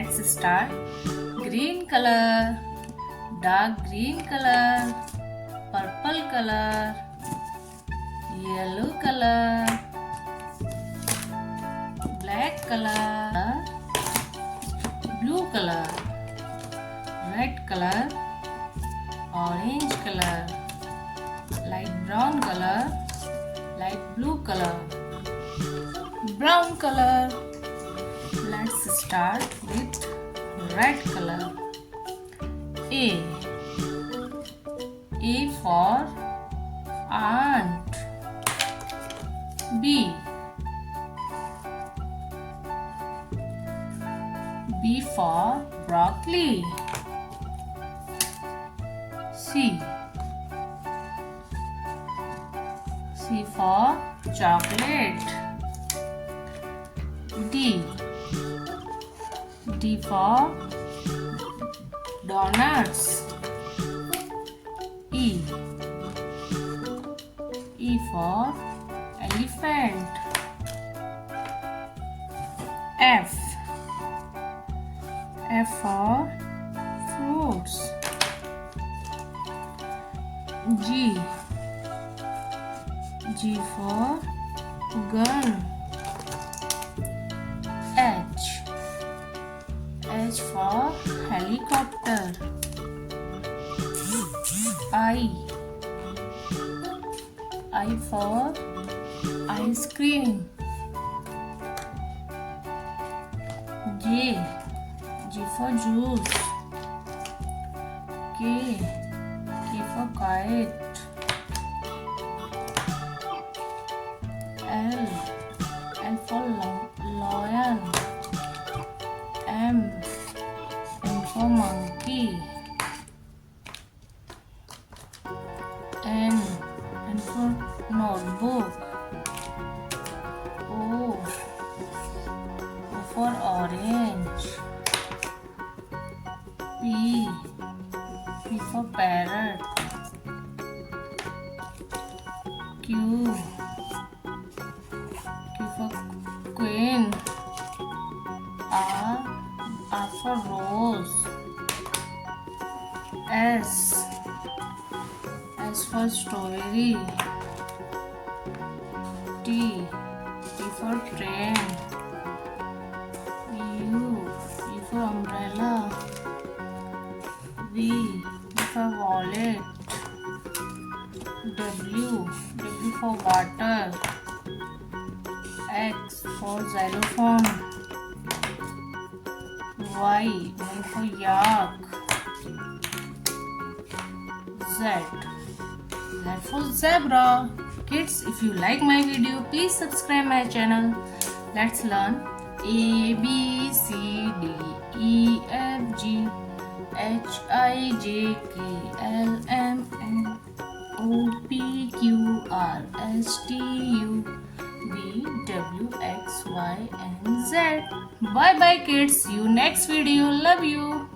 Let's start. Green color, dark green color, purple color, yellow color, black color, blue color, red color, orange color, light brown color, light blue color, brown color. Let's start with red color. A for ant. B for broccoli. C for chocolate. D for donuts. E for elephant. F for fruits. G for gun. H for helicopter. I for ice cream. J for juice. K for kite. L for lion. M for monkey. N for notebook. O for orange. P for parrot. Q for queen. R for rose. S for strawberry. T for train. U for umbrella. V for wallet. W for water. X for xylophone. Y for yak. Z for zebra. Kids, if you like my video, please subscribe my channel. Let's learn A, B, C, D, E, F, G, H, I, J, K, L, M, N, O, P, Q, R, S, T, U, V, W, X, Y, and Z. Bye bye kids. See you next video. Love you.